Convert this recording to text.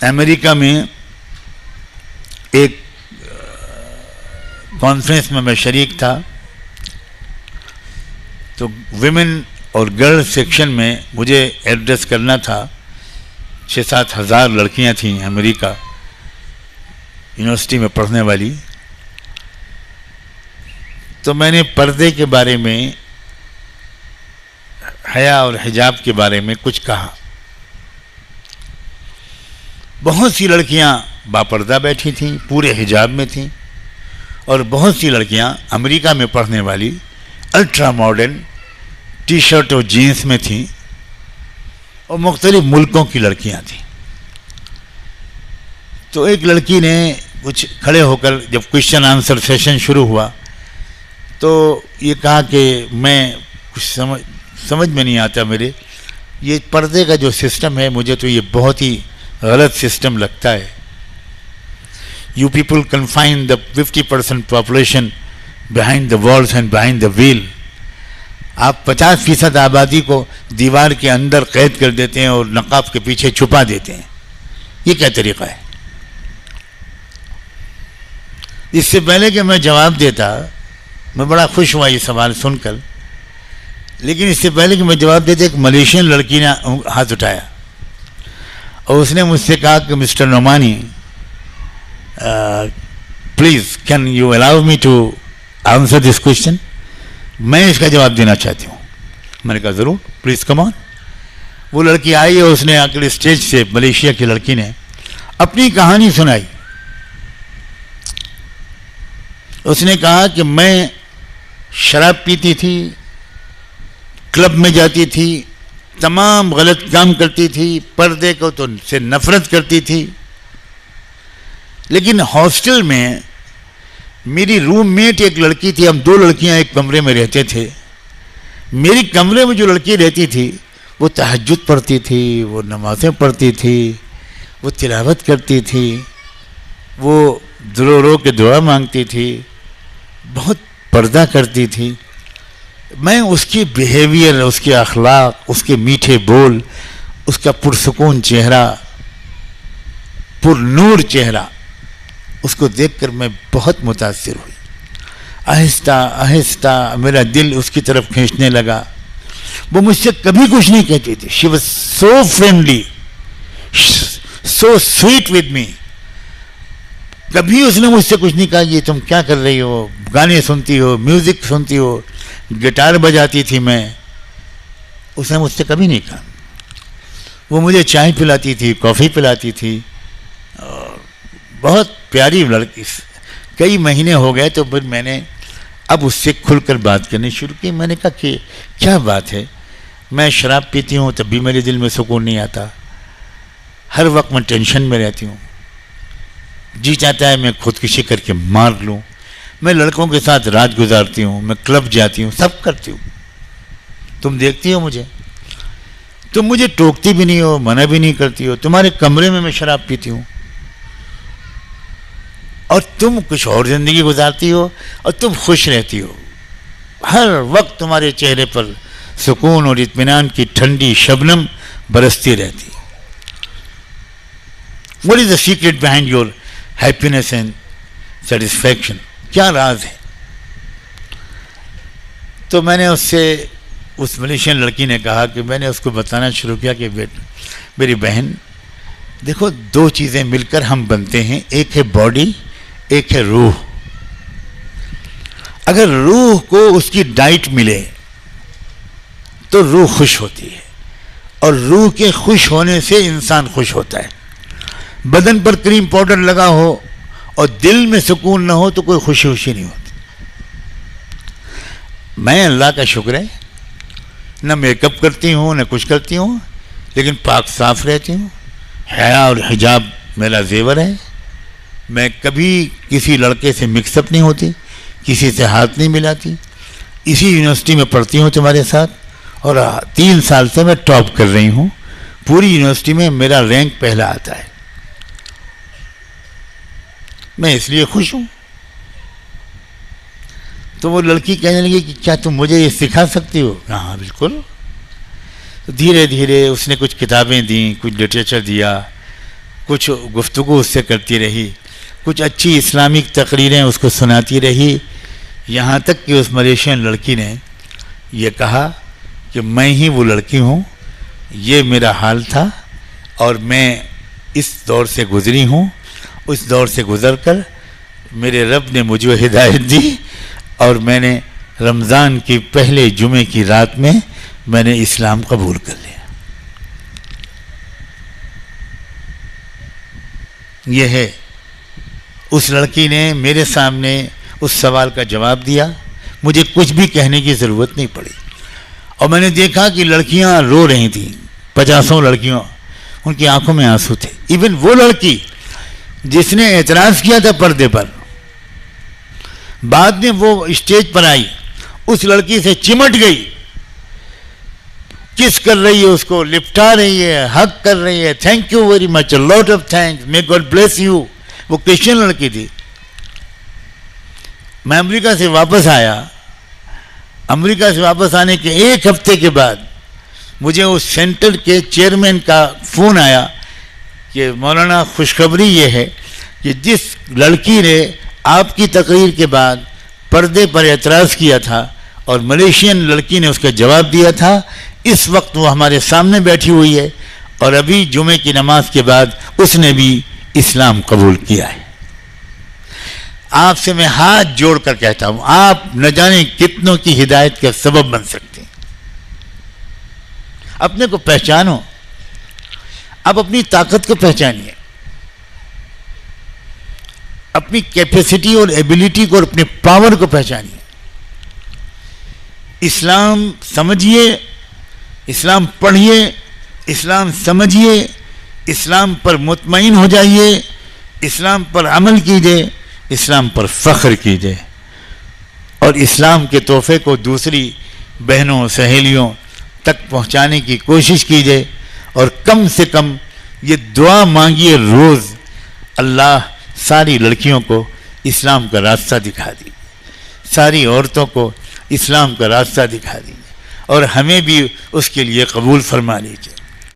امریکہ میں ایک کانفرنس میں شریک تھا، تو ویمن اور گرل سیکشن میں مجھے ایڈریس کرنا تھا. 6-7 ہزار لڑکیاں تھیں امریکہ یونیورسٹی میں پڑھنے والی. تو میں نے پردے کے بارے میں، حیا اور حجاب کے بارے میں کچھ کہا. بہت سی لڑکیاں باپردہ بیٹھی تھیں، پورے حجاب میں تھیں، اور بہت سی لڑکیاں امریکہ میں پڑھنے والی الٹرا ماڈرن ٹی شرٹ اور جینس میں تھیں، اور مختلف ملکوں کی لڑکیاں تھیں. تو ایک لڑکی نے کچھ کھڑے ہو کر، جب کوشچن آنسر سیشن شروع ہوا، تو یہ کہا کہ میں کچھ سمجھ میں نہیں آتا، میرے یہ پردے کا جو سسٹم ہے، مجھے تو یہ بہت ہی غلط سسٹم لگتا ہے. You people confine the 50% population behind the walls and behind the wheel. آپ 50% آبادی کو دیوار کے اندر قید کر دیتے ہیں اور نقاب کے پیچھے چھپا دیتے ہیں. یہ کیا طریقہ ہے؟ اس سے پہلے کہ میں جواب دیتا، میں بڑا خوش ہوا یہ سوال سن کر، لیکن اس سے پہلے کہ میں جواب دیتا، ایک ملیشین لڑکی نے ہاتھ اٹھایا اور اس نے مجھ سے کہا کہ mister Nomani, please can you allow me to answer this question, میں اس کا جواب دینا چاہتی ہوں. میں نے کہا ضرور، پلیز کم آن. وہ لڑکی آئی اور اس نے آ کر اسٹیج سے، ملیشیا کی لڑکی نے اپنی کہانی سنائی. اس نے کہا کہ میں شراب پیتی تھی، کلب میں جاتی تھی، تمام غلط کام کرتی تھی، پردے کو تو سے نفرت کرتی تھی، لیکن ہاسٹل میں میری روم میٹ ایک لڑکی تھی، ہم 2 لڑکیاں ایک کمرے میں رہتے تھے. میری کمرے میں جو لڑکی رہتی تھی وہ تہجد پڑھتی تھی، وہ نمازیں پڑھتی تھی، وہ تلاوت کرتی تھی، وہ رو کے دعا مانگتی تھی، بہت پردہ کرتی تھی. میں اس کی بیہیویئر، اس کے اخلاق، اس کے میٹھے بول، اس کا پرسکون چہرہ، پر نور چہرہ، اس کو دیکھ کر میں بہت متاثر ہوئی. آہستہ آہستہ میرا دل اس کی طرف کھینچنے لگا. وہ مجھ سے کبھی کچھ نہیں کہتی تھی. She was so friendly, so sweet with me. کبھی اس نے مجھ سے کچھ نہیں کہا یہ تم کیا کر رہی ہو، گانے سنتی ہو، میوزک سنتی ہو. گٹار بجاتی تھی میں، اس نے مجھ سے کبھی نہیں کہا. وہ مجھے چائے پلاتی تھی، کافی پلاتی تھی، اور بہت پیاری لڑکی. کئی مہینے ہو گئے تو پھر میں نے اب اس سے کھل کر بات کرنی شروع کی. میں نے کہا کہ کیا بات ہے، میں شراب پیتی ہوں تب بھی میرے دل میں سکون نہیں آتا، ہر وقت میں ٹینشن میں رہتی ہوں، جی چاہتا ہے میں خودکشی کر کے مار لوں. میں لڑکوں کے ساتھ رات گزارتی ہوں، میں کلب جاتی ہوں، سب کرتی ہوں. تم دیکھتی ہو مجھے، تم مجھے ٹوکتی بھی نہیں ہو، منع بھی نہیں کرتی ہو. تمہارے کمرے میں شراب پیتی ہوں اور تم کچھ اور زندگی گزارتی ہو اور تم خوش رہتی ہو. ہر وقت تمہارے چہرے پر سکون اور اطمینان کی ٹھنڈی شبنم برستی رہتی. What is the secret behind your happiness and satisfaction? کیا راز ہے؟ تو میں نے اس سے، اس ملیشین لڑکی نے کہا کہ میں نے اس کو بتانا شروع کیا کہ میری بہن دیکھو، 2 چیزیں مل کر ہم بنتے ہیں، ایک ہے باڈی، ایک ہے روح. اگر روح کو اس کی ڈائٹ ملے تو روح خوش ہوتی ہے، اور روح کے خوش ہونے سے انسان خوش ہوتا ہے. بدن پر کریم پاؤڈر لگا ہو اور دل میں سکون نہ ہو تو کوئی خوشی نہیں ہوتی. میں اللہ کا شکر ہے، نہ میک اپ کرتی ہوں نہ کچھ کرتی ہوں، لیکن پاک صاف رہتی ہوں. حیا اور حجاب میرا زیور ہے. میں کبھی کسی لڑکے سے مکس اپ نہیں ہوتی، کسی سے ہاتھ نہیں ملاتی. اسی یونیورسٹی میں پڑھتی ہوں تمہارے ساتھ، اور 3 سال سے میں ٹاپ کر رہی ہوں. پوری یونیورسٹی میں میرا رینک پہلا آتا ہے. میں اس لیے خوش ہوں. تو وہ لڑکی کہنے لگی کہ کیا تم مجھے یہ سکھا سکتی ہو؟ ہاں بالکل. دھیرے دھیرے اس نے کچھ کتابیں دیں، کچھ لٹریچر دیا. کچھ گفتگو اس سے کرتی رہی، کچھ اچھی اسلامک تقریریں اس کو سناتی رہی، یہاں تک کہ اس ملیشین لڑکی نے یہ کہا کہ میں ہی وہ لڑکی ہوں، یہ میرا حال تھا اور میں اس دور سے گزری ہوں، اس دور سے گزر کر میرے رب نے مجھے ہدایت دی اور میں نے رمضان کی پہلے جمعے کی رات میں نے اسلام قبول کر لیا۔ یہ ہے، اس لڑکی نے میرے سامنے اس سوال کا جواب دیا، مجھے کچھ بھی کہنے کی ضرورت نہیں پڑی، اور میں نے دیکھا کہ لڑکیاں رو رہی تھیں، 50 لڑکیوں، ان کی آنکھوں میں آنسو تھے۔ ایون وہ لڑکی جس نے اعتراض کیا تھا پردے پر، بعد میں وہ اسٹیج پر آئی، اس لڑکی سے چمٹ گئی، کس کر رہی ہے، اس کو لپٹا رہی ہے، حق کر رہی ہے، thank you very much, lot of thanks, may God bless you. وہ کرسچن لڑکی تھی۔ میں امریکہ سے واپس آیا، امریکہ سے واپس آنے کے ایک ہفتے کے بعد مجھے اس سینٹر کے چیئرمین کا فون آیا کہ مولانا خوشخبری یہ ہے کہ جس لڑکی نے آپ کی تقریر کے بعد پردے پر اعتراض کیا تھا اور ملیشین لڑکی نے اس کا جواب دیا تھا، اس وقت وہ ہمارے سامنے بیٹھی ہوئی ہے اور ابھی جمعے کی نماز کے بعد اس نے بھی اسلام قبول کیا ہے۔ آپ سے میں ہاتھ جوڑ کر کہتا ہوں، آپ نہ جانے کتنوں کی ہدایت کا سبب بن سکتے ہیں۔ اپنے کو پہچانو، آپ اپنی طاقت کو پہچانیے، اپنی کیپیسٹی اور ایبیلٹی کو اور اپنے پاور کو پہچانیے، اسلام سمجھیے، اسلام پڑھیے، اسلام سمجھیے، اسلام پر مطمئن ہو جائیے، اسلام پر عمل کیجیے، اسلام پر فخر کیجیے، اور اسلام کے تحفے کو دوسری بہنوں سہیلیوں تک پہنچانے کی کوشش کیجیے، اور کم سے کم یہ دعا مانگیے روز، اللہ ساری لڑکیوں کو اسلام کا راستہ دکھا دیجیے، ساری عورتوں کو اسلام کا راستہ دکھا دیجیے، اور ہمیں بھی اس کے لیے قبول فرما لیجیے۔